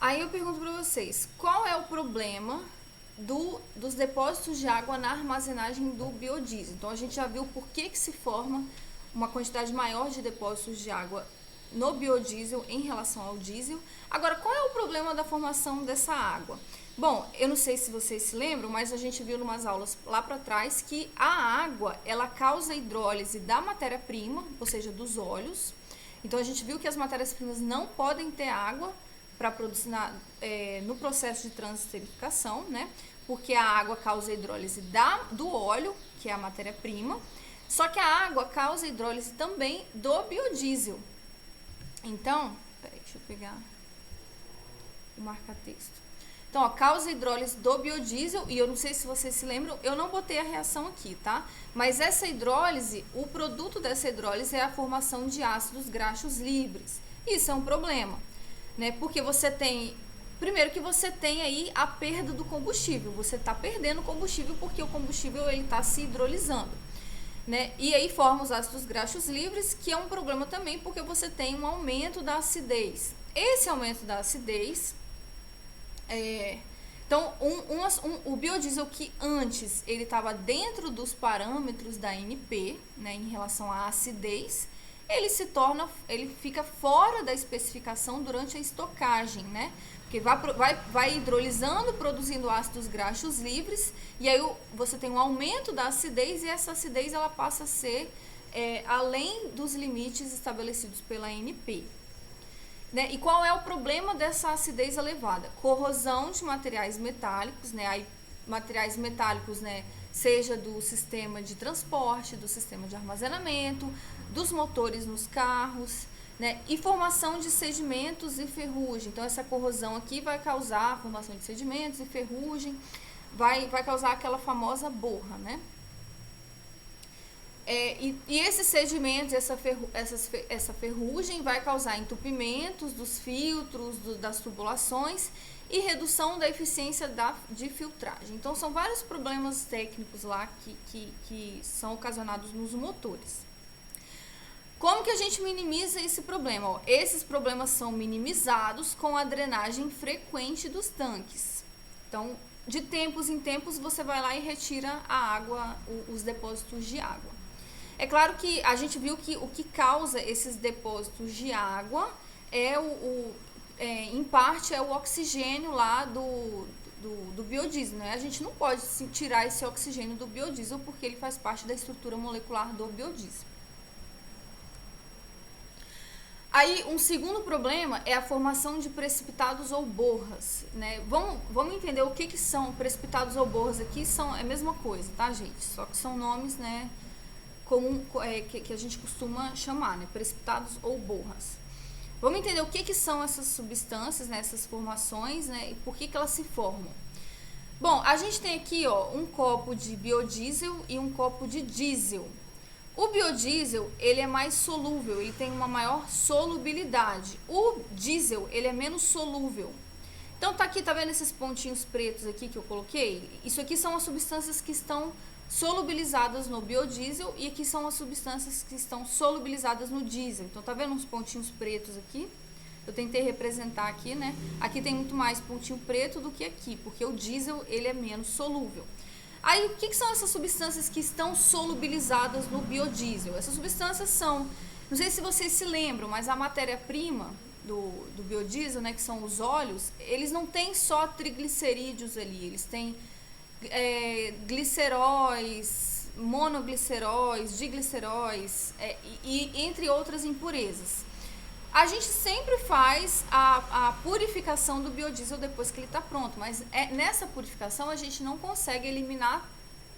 Aí eu pergunto para vocês, qual é o problema dos depósitos de água na armazenagem do biodiesel? Então a gente já viu por que se forma uma quantidade maior de depósitos de água no biodiesel em relação ao diesel. Agora, qual é o problema da formação dessa água? Bom, eu não sei se vocês se lembram, mas a gente viu em umas aulas lá para trás que a água, ela causa hidrólise da matéria-prima, ou seja, dos óleos. Então a gente viu que as matérias-primas não podem ter água para produzir no processo de transesterificação, né? Porque a água causa hidrólise do óleo, que é a matéria-prima, só que a água causa hidrólise também do biodiesel. Então, peraí, deixa eu pegar o marca-texto. Então, ó, causa hidrólise do biodiesel, e eu não sei se vocês se lembram, eu não botei a reação aqui, tá? Mas essa hidrólise, o produto dessa hidrólise é a formação de ácidos graxos livres. Isso é um problema, né? Porque você tem, primeiro que você tem aí a perda do combustível, você está perdendo combustível porque o combustível ele está se hidrolisando, né? E aí forma os ácidos graxos livres, que é um problema também porque você tem um aumento da acidez. Esse aumento da acidez então, o biodiesel que antes ele estava dentro dos parâmetros da ANP, né, em relação à acidez, ele fica fora da especificação durante a estocagem, né? Porque vai hidrolisando, produzindo ácidos graxos livres, e aí você tem um aumento da acidez, e essa acidez ela passa a ser além dos limites estabelecidos pela ANP. Né? E qual é o problema dessa acidez elevada? Corrosão de materiais metálicos, né? Aí, materiais metálicos, né? Seja do sistema de transporte, do sistema de armazenamento, dos motores nos carros, né? E formação de sedimentos e ferrugem. Então, essa corrosão aqui vai causar a formação de sedimentos e ferrugem, vai causar aquela famosa borra, né? E esses sedimentos, essa ferrugem vai causar entupimentos dos filtros, das tubulações e redução da eficiência de filtragem. Então, são vários problemas técnicos lá que são ocasionados nos motores. Como que a gente minimiza esse problema? Esses problemas são minimizados com a drenagem frequente dos tanques. Então, de tempos em tempos, você vai lá e retira a água, os depósitos de água. É claro que a gente viu que o que causa esses depósitos de água em parte é o oxigênio lá do biodiesel, né? A gente não pode tirar esse oxigênio do biodiesel porque ele faz parte da estrutura molecular do biodiesel. Aí, um segundo problema é a formação de precipitados ou borras, né? Vamos entender o que são precipitados ou borras aqui, é a mesma coisa, tá, gente? Só que são nomes, né? Que a gente costuma chamar, né, precipitados ou borras. Vamos entender o que são essas substâncias, né, essas formações, né, e por que elas se formam. Bom, a gente tem aqui, ó, um copo de biodiesel e um copo de diesel. O biodiesel, ele é mais solúvel, ele tem uma maior solubilidade. O diesel, ele é menos solúvel. Então, tá vendo esses pontinhos pretos aqui que eu coloquei? Isso aqui são as substâncias que estão solubilizadas no biodiesel, e aqui são as substâncias que estão solubilizadas no diesel. Então, tá vendo uns pontinhos pretos aqui? Eu tentei representar aqui, né? Aqui tem muito mais pontinho preto do que aqui, porque o diesel, ele é menos solúvel. Aí, o que são essas substâncias que estão solubilizadas no biodiesel? Essas substâncias são, não sei se vocês se lembram, mas a matéria-prima do biodiesel, né, que são os óleos, eles não têm só triglicerídeos ali, eles têm gliceróis, monogliceróis, digliceróis, e entre outras impurezas. A gente sempre faz a purificação do biodiesel depois que ele está pronto, mas nessa purificação a gente não consegue eliminar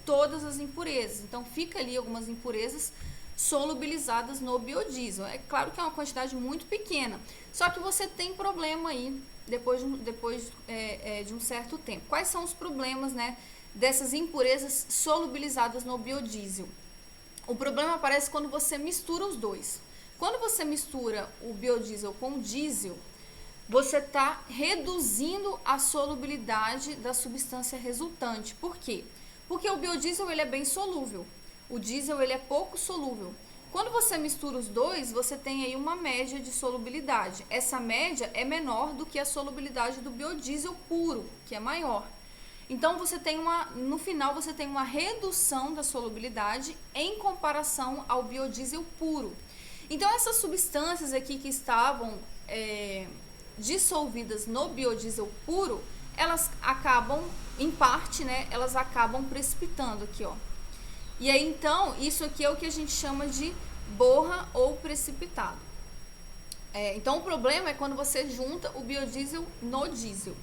todas as impurezas. Então, fica ali algumas impurezas solubilizadas no biodiesel. É claro que é uma quantidade muito pequena, só que você tem problema aí depois de um certo tempo. Quais são os problemas, né, dessas impurezas solubilizadas no biodiesel? O problema aparece quando você mistura os dois. Quando você mistura o biodiesel com o diesel, você está reduzindo a solubilidade da substância resultante. Por quê? Porque o biodiesel ele é bem solúvel, o diesel ele é pouco solúvel. Quando você mistura os dois, você tem aí uma média de solubilidade. Essa média é menor do que a solubilidade do biodiesel puro, que é maior. Então você tem no final você tem uma redução da solubilidade em comparação ao biodiesel puro. Então essas substâncias aqui que estavam dissolvidas no biodiesel puro, elas acabam, em parte, né, elas acabam precipitando aqui, ó. E aí então isso aqui é o que a gente chama de borra ou precipitado. Então o problema é quando você junta o biodiesel no diesel.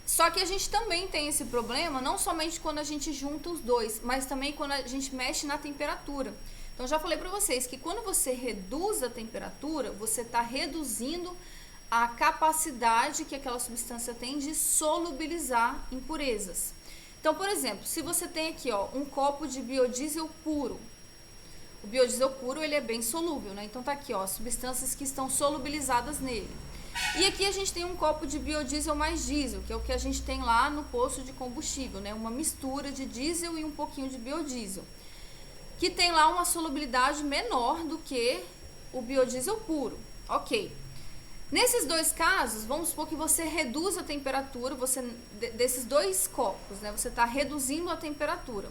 Só que a gente também tem esse problema, não somente quando a gente junta os dois, mas também quando a gente mexe na temperatura. Então, já falei para vocês que quando você reduz a temperatura, você está reduzindo a capacidade que aquela substância tem de solubilizar impurezas. Então, por exemplo, se você tem aqui, ó, um copo de biodiesel puro, o biodiesel puro ele é bem solúvel, né? Então tá aqui, ó, substâncias que estão solubilizadas nele. E aqui a gente tem um copo de biodiesel mais diesel, que é o que a gente tem lá no posto de combustível, né? Uma mistura de diesel e um pouquinho de biodiesel, que tem lá uma solubilidade menor do que o biodiesel puro. Ok. Nesses dois casos, vamos supor que você reduz a temperatura, desses dois copos, né? Você está reduzindo a temperatura.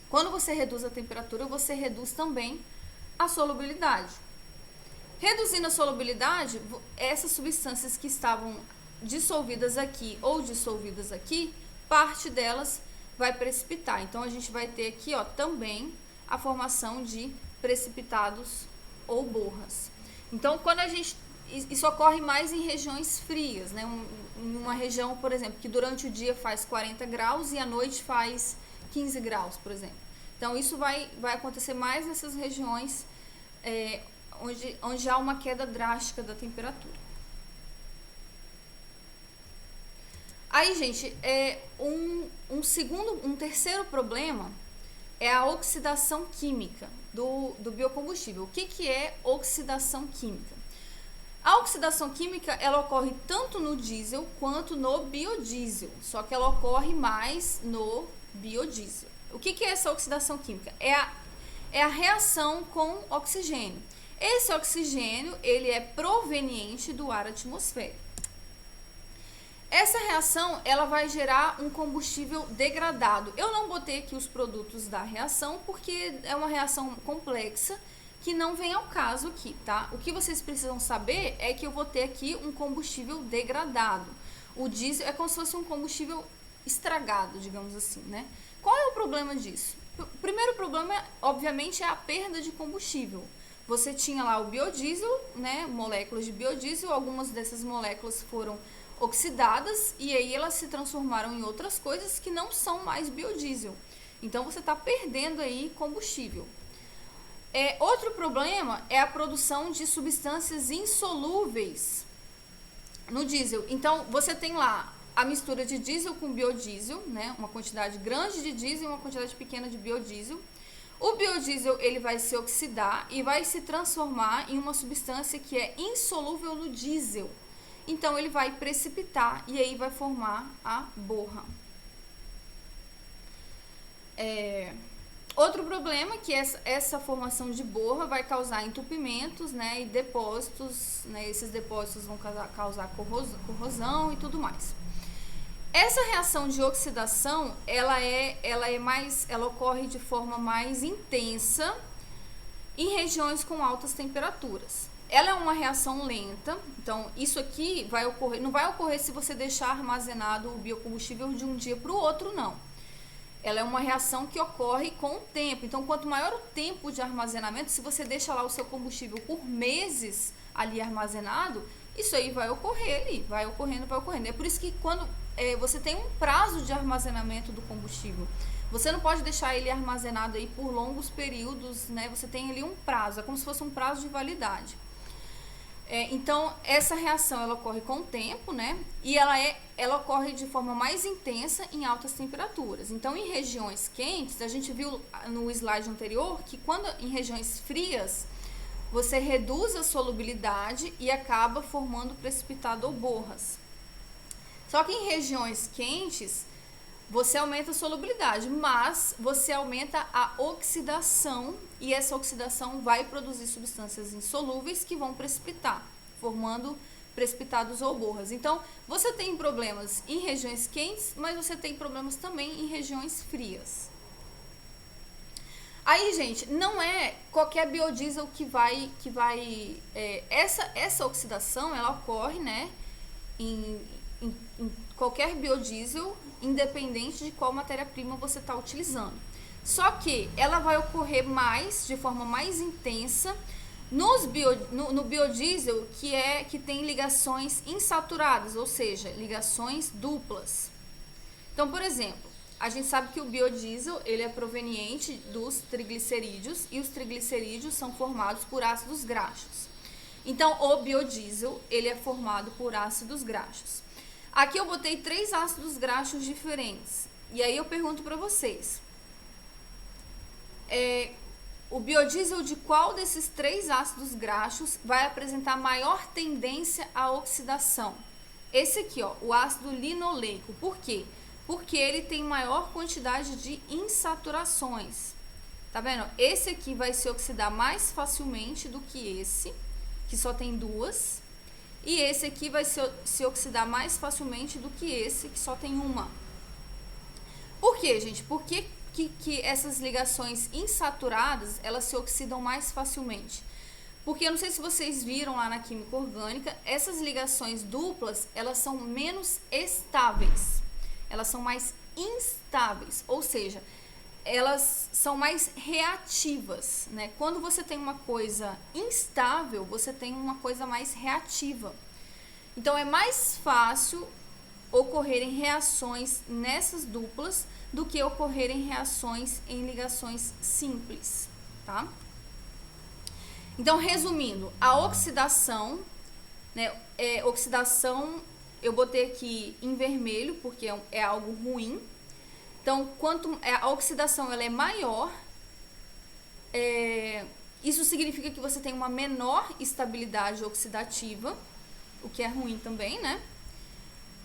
Quando você reduz a temperatura, você reduz também a solubilidade. Reduzindo a solubilidade, essas substâncias que estavam dissolvidas aqui ou dissolvidas aqui, parte delas vai precipitar. Então, a gente vai ter aqui, ó, também a formação de precipitados ou borras. Então, isso ocorre mais em regiões frias, né? Uma região, por exemplo, que durante o dia faz 40 graus e à noite faz 15 graus, por exemplo. Então, isso vai acontecer mais nessas regiões onde há uma queda drástica da temperatura. Aí, gente, um terceiro problema é a oxidação química do biocombustível. O que é oxidação química? A oxidação química, ela ocorre tanto no diesel quanto no biodiesel, só que ela ocorre mais no biodiesel. O que é essa oxidação química? É a reação com oxigênio. Esse oxigênio, ele é proveniente do ar atmosférico. Essa reação, ela vai gerar um combustível degradado. Eu não botei aqui os produtos da reação, porque é uma reação complexa, que não vem ao caso aqui, tá? O que vocês precisam saber é que eu vou ter aqui um combustível degradado. O diesel é como se fosse um combustível estragado, digamos assim, né? Qual é o problema disso? O primeiro problema, obviamente, é a perda de combustível. Você tinha lá o biodiesel, né? Moléculas de biodiesel, algumas dessas moléculas foram oxidadas e aí elas se transformaram em outras coisas que não são mais biodiesel. Então, você está perdendo aí combustível. Outro problema é a produção de substâncias insolúveis no diesel. Então, você tem lá a mistura de diesel com biodiesel, né? Uma quantidade grande de diesel e uma quantidade pequena de biodiesel. O biodiesel ele vai se oxidar e vai se transformar em uma substância que é insolúvel no diesel. Então, ele vai precipitar e aí vai formar a borra. Outro problema é que essa formação de borra vai causar entupimentos, né, e depósitos, né, esses depósitos vão causar corrosão e tudo mais. Essa reação de oxidação, ela ocorre de forma mais intensa em regiões com altas temperaturas. Ela é uma reação lenta, então isso aqui não vai ocorrer se você deixar armazenado o biocombustível de um dia para o outro, não. Ela é uma reação que ocorre com o tempo. Então, quanto maior o tempo de armazenamento, se você deixa lá o seu combustível por meses ali armazenado, isso aí vai ocorrer ali, vai ocorrendo. É por isso que quando você tem um prazo de armazenamento do combustível, você não pode deixar ele armazenado aí por longos períodos, né? Você tem ali um prazo, é como se fosse um prazo de validade. Então, essa reação ela ocorre com o tempo, né? E ela ocorre de forma mais intensa em altas temperaturas. Então, em regiões quentes, a gente viu no slide anterior que quando em regiões frias, você reduz a solubilidade e acaba formando precipitado ou borras. Só que em regiões quentes, você aumenta a solubilidade, mas você aumenta a oxidação e essa oxidação vai produzir substâncias insolúveis que vão precipitar, formando precipitados ou borras. Então, você tem problemas em regiões quentes, mas você tem problemas também em regiões frias. Aí, gente, não é qualquer biodiesel que vai essa oxidação, ela ocorre, né, em qualquer biodiesel, independente de qual matéria-prima você está utilizando. Só que ela vai ocorrer de forma mais intensa no biodiesel que tem ligações insaturadas, ou seja, ligações duplas. Então, por exemplo, a gente sabe que o biodiesel ele é proveniente dos triglicerídeos e os triglicerídeos são formados por ácidos graxos. Então, o biodiesel ele é formado por ácidos graxos. Aqui eu botei 3 ácidos graxos diferentes. E aí eu pergunto para vocês, o biodiesel de qual desses 3 ácidos graxos vai apresentar maior tendência à oxidação? Esse aqui, ó, o ácido linoleico. Por quê? Porque ele tem maior quantidade de insaturações. Tá vendo? Esse aqui vai se oxidar mais facilmente do que esse, que só tem 2. E esse aqui vai se oxidar mais facilmente do que esse, que só tem 1. Por quê, gente? Por que essas ligações insaturadas, elas se oxidam mais facilmente? Porque eu não sei se vocês viram lá na química orgânica, essas ligações duplas, elas são menos estáveis. Elas são mais instáveis, ou seja, elas são mais reativas, né? Quando você tem uma coisa instável, você tem uma coisa mais reativa. Então, é mais fácil ocorrerem reações nessas duplas do que ocorrerem reações em ligações simples, tá? Então, resumindo, a oxidação, né? Oxidação, eu botei aqui em vermelho, porque é algo ruim. Então, quanto a oxidação ela é maior, isso significa que você tem uma menor estabilidade oxidativa, o que é ruim também, né?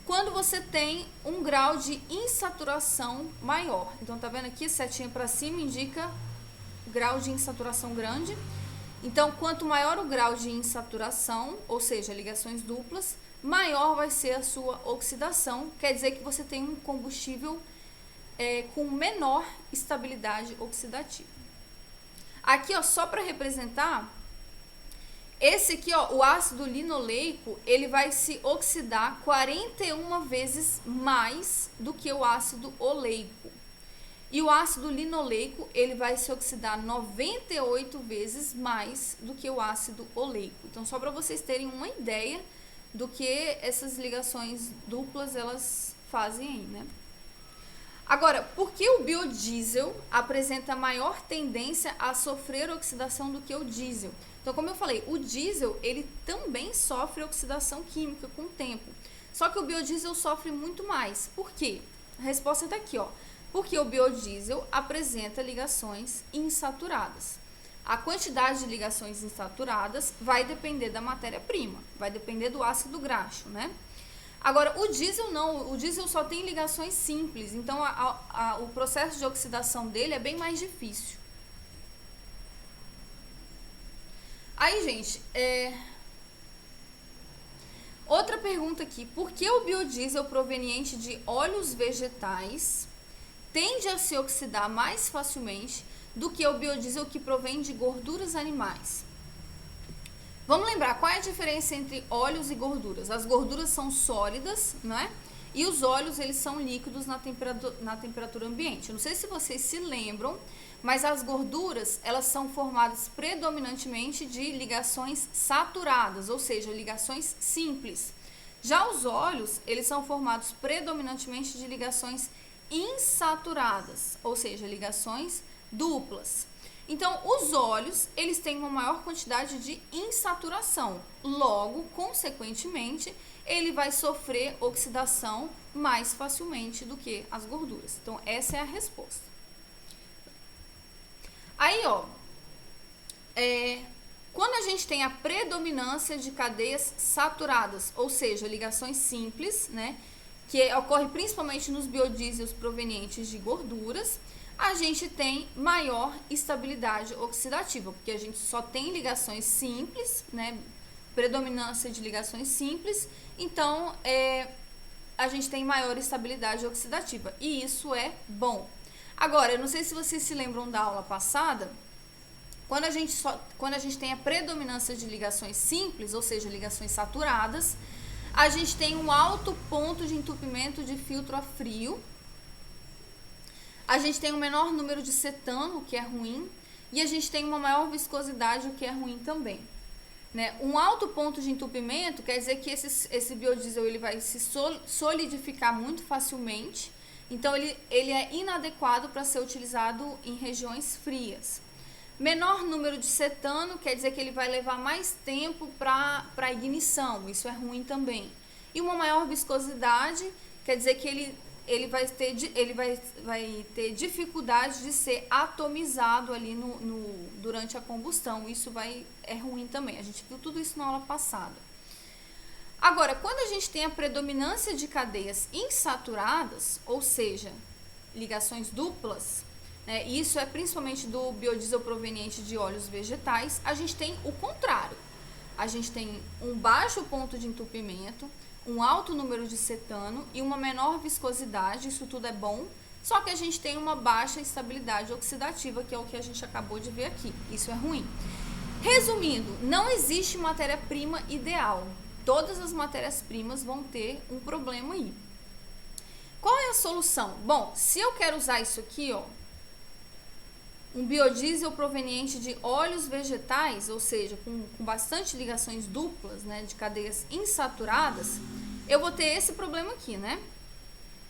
Quando você tem um grau de insaturação maior. Então, tá vendo aqui, setinha para cima indica grau de insaturação grande. Então, quanto maior o grau de insaturação, ou seja, ligações duplas, maior vai ser a sua oxidação. Quer dizer que você tem um combustível com menor estabilidade oxidativa. Aqui, ó, só para representar, esse aqui, ó, o ácido linoleico, ele vai se oxidar 41 vezes mais do que o ácido oleico. E o ácido linoleico, ele vai se oxidar 98 vezes mais do que o ácido oleico. Então, só para vocês terem uma ideia do que essas ligações duplas, elas fazem aí, né? Agora, por que o biodiesel apresenta maior tendência a sofrer oxidação do que o diesel? Então, como eu falei, o diesel, ele também sofre oxidação química com o tempo. Só que o biodiesel sofre muito mais. Por quê? A resposta está aqui, ó. Porque o biodiesel apresenta ligações insaturadas. A quantidade de ligações insaturadas vai depender da matéria-prima, vai depender do ácido graxo, né? Agora, o diesel não, o diesel só tem ligações simples, então o processo de oxidação dele é bem mais difícil. Aí, gente, outra pergunta aqui, por que o biodiesel proveniente de óleos vegetais tende a se oxidar mais facilmente do que o biodiesel que provém de gorduras animais? Vamos lembrar, qual é a diferença entre óleos e gorduras? As gorduras são sólidas, não é? E os óleos, eles são líquidos na temperatura ambiente. Eu não sei se vocês se lembram, mas as gorduras, elas são formadas predominantemente de ligações saturadas, ou seja, ligações simples. Já os óleos, eles são formados predominantemente de ligações insaturadas, ou seja, ligações duplas. Então, os óleos, eles têm uma maior quantidade de insaturação. Logo, consequentemente, ele vai sofrer oxidação mais facilmente do que as gorduras. Então, essa é a resposta. Aí, ó, quando a gente tem a predominância de cadeias saturadas, ou seja, ligações simples, né? que ocorre principalmente nos biodiesels provenientes de gorduras, a gente tem maior estabilidade oxidativa, porque a gente só tem ligações simples, né? Predominância de ligações simples, então a gente tem maior estabilidade oxidativa, e isso é bom. Agora, eu não sei se vocês se lembram da aula passada, quando a gente tem a predominância de ligações simples, ou seja, ligações saturadas, a gente tem um alto ponto de entupimento de filtro a frio, a gente tem um menor número de cetano, o que é ruim, e a gente tem uma maior viscosidade, o que é ruim também. Né? Um alto ponto de entupimento quer dizer que esse biodiesel ele vai se solidificar muito facilmente, então ele é inadequado para ser utilizado em regiões frias. Menor número de cetano quer dizer que ele vai levar mais tempo para ignição, isso é ruim também. E uma maior viscosidade quer dizer que ele vai ter dificuldade de ser atomizado ali durante a combustão, isso é ruim também. A gente viu tudo isso na aula passada. Agora, quando a gente tem a predominância de cadeias insaturadas, ou seja, ligações duplas, isso é principalmente do biodiesel proveniente de óleos vegetais, a gente tem o contrário. A gente tem um baixo ponto de entupimento, um alto número de cetano e uma menor viscosidade, isso tudo é bom, só que a gente tem uma baixa estabilidade oxidativa, que é o que a gente acabou de ver aqui, isso é ruim. Resumindo, não existe matéria-prima ideal, todas as matérias-primas vão ter um problema aí. Qual é a solução? Bom, se eu quero usar isso aqui, ó, um biodiesel proveniente de óleos vegetais, ou seja, com bastante ligações duplas, né, de cadeias insaturadas, eu vou ter esse problema aqui, né?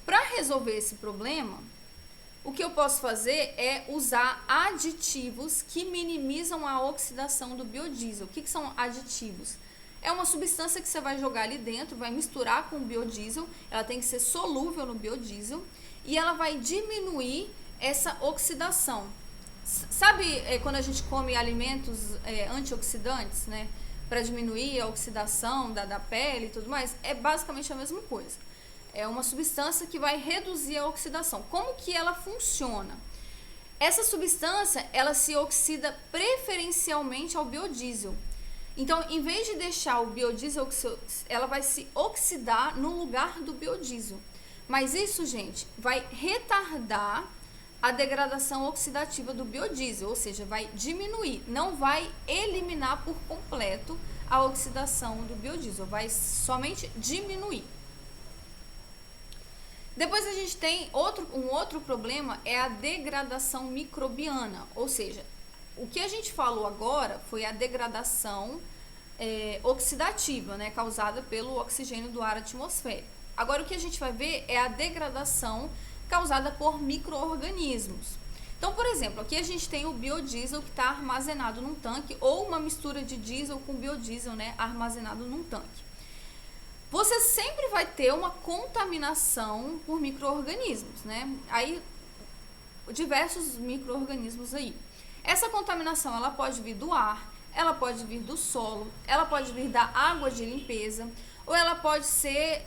Para resolver esse problema, o que eu posso fazer é usar aditivos que minimizam a oxidação do biodiesel. O que são aditivos? É uma substância que você vai jogar ali dentro, vai misturar com o biodiesel, ela tem que ser solúvel no biodiesel e ela vai diminuir essa oxidação. Sabe quando a gente come alimentos antioxidantes, né? Para diminuir a oxidação da pele e tudo mais? É basicamente a mesma coisa. É uma substância que vai reduzir a oxidação. Como que ela funciona? Essa substância, ela se oxida preferencialmente ao biodiesel. Então, em vez de deixar o biodiesel, ela vai se oxidar no lugar do biodiesel. Mas isso, gente, vai retardar a degradação oxidativa do biodiesel, ou seja, vai diminuir, não vai eliminar por completo a oxidação do biodiesel, vai somente diminuir. Depois a gente tem um outro problema, é a degradação microbiana, ou seja, o que a gente falou agora foi a degradação oxidativa, né, causada pelo oxigênio do ar atmosférico. Agora o que a gente vai ver é a degradação causada por micro-organismos. Então, por exemplo, aqui a gente tem o biodiesel que está armazenado num tanque, ou uma mistura de diesel com biodiesel, né, armazenado num tanque. Você sempre vai ter uma contaminação por micro-organismos, né? Aí, diversos micro-organismos aí. Essa contaminação, ela pode vir do ar, ela pode vir do solo, ela pode vir da água de limpeza, ou ela pode ser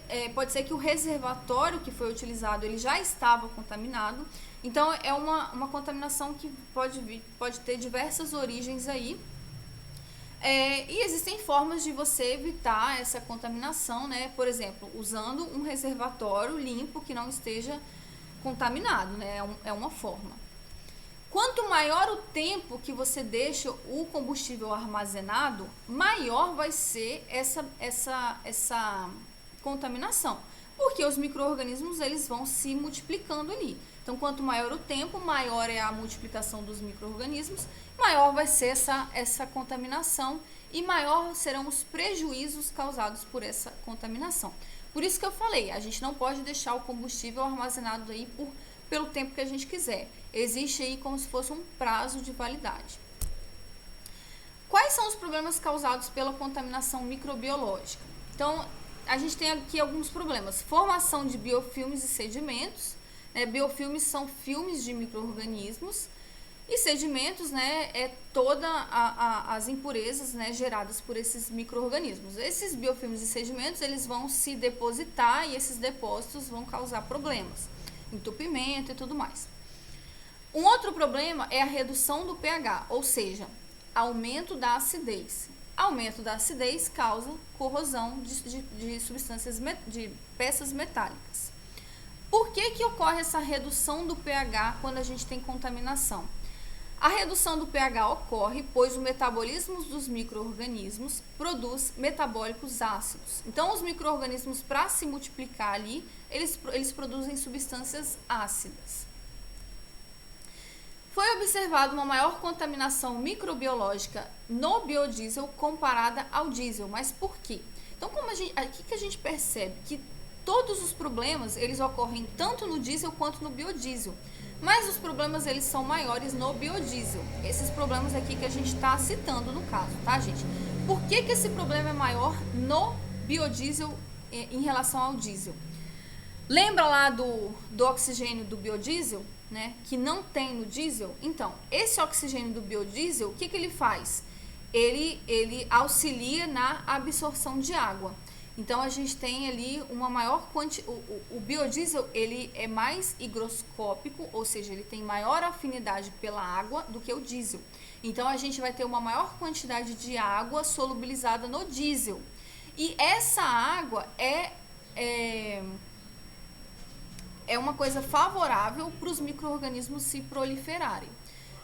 que o reservatório que foi utilizado, ele já estava contaminado. Então, é uma contaminação que pode ter diversas origens aí. E existem formas de você evitar essa contaminação, né? Por exemplo, usando um reservatório limpo que não esteja contaminado, né? É uma forma. Quanto maior o tempo que você deixa o combustível armazenado, maior vai ser essa contaminação, porque os micro-organismos eles vão se multiplicando ali. Então, quanto maior o tempo, maior é a multiplicação dos micro-organismos, maior vai ser essa contaminação e maior serão os prejuízos causados por essa contaminação. Por isso que eu falei, a gente não pode deixar o combustível armazenado aí pelo tempo que a gente quiser. Existe aí como se fosse um prazo de validade. Quais são os problemas causados pela contaminação microbiológica? Então, a gente tem aqui alguns problemas. Formação de biofilmes e sedimentos. Biofilmes são filmes de micro-organismos. E sedimentos, né, é toda as impurezas, né, geradas por esses micro-organismos. Esses biofilmes e sedimentos, eles vão se depositar e esses depósitos vão causar problemas, entupimento e tudo mais. Um outro problema é a redução do pH, ou seja, aumento da acidez. Aumento da acidez causa corrosão de substâncias, de peças metálicas. Por que ocorre essa redução do pH quando a gente tem contaminação? A redução do pH ocorre pois o metabolismo dos micro-organismos produz metabólicos ácidos. Então, os micro-organismos, para se multiplicar ali, eles produzem substâncias ácidas. Foi observada uma maior contaminação microbiológica no biodiesel comparada ao diesel. Mas por quê? Então, aqui que a gente percebe que todos os problemas, eles ocorrem tanto no diesel quanto no biodiesel. Mas os problemas, eles são maiores no biodiesel. Esses problemas aqui que a gente está citando no caso, tá, gente? Por que esse problema é maior no biodiesel em relação ao diesel? Lembra lá do oxigênio do biodiesel, né? Que não tem no diesel? Então, esse oxigênio do biodiesel, o que ele faz? Ele auxilia na absorção de água. Então, a gente tem ali uma maior quantidade. O biodiesel, ele é mais higroscópico, ou seja, ele tem maior afinidade pela água do que o diesel. Então, a gente vai ter uma maior quantidade de água solubilizada no diesel. E essa água é uma coisa favorável para os micro-organismos se proliferarem.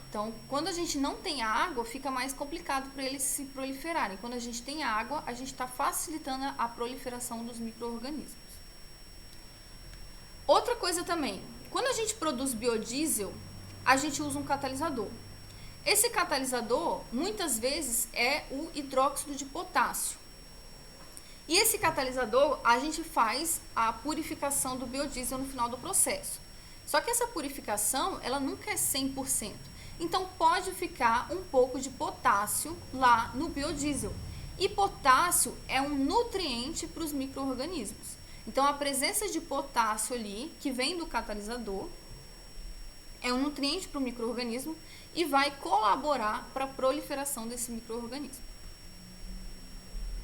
Então, quando a gente não tem água, fica mais complicado para eles se proliferarem. Quando a gente tem água, a gente está facilitando a proliferação dos micro-organismos. Outra coisa também, quando a gente produz biodiesel, a gente usa um catalisador. Esse catalisador, muitas vezes, é o hidróxido de potássio. E esse catalisador, a gente faz a purificação do biodiesel no final do processo. Só que essa purificação, ela nunca é 100%. Então, pode ficar um pouco de potássio lá no biodiesel. E potássio é um nutriente para os micro-organismos. Então, a presença de potássio ali, que vem do catalisador, é um nutriente para o micro-organismo e vai colaborar para a proliferação desse micro-organismo.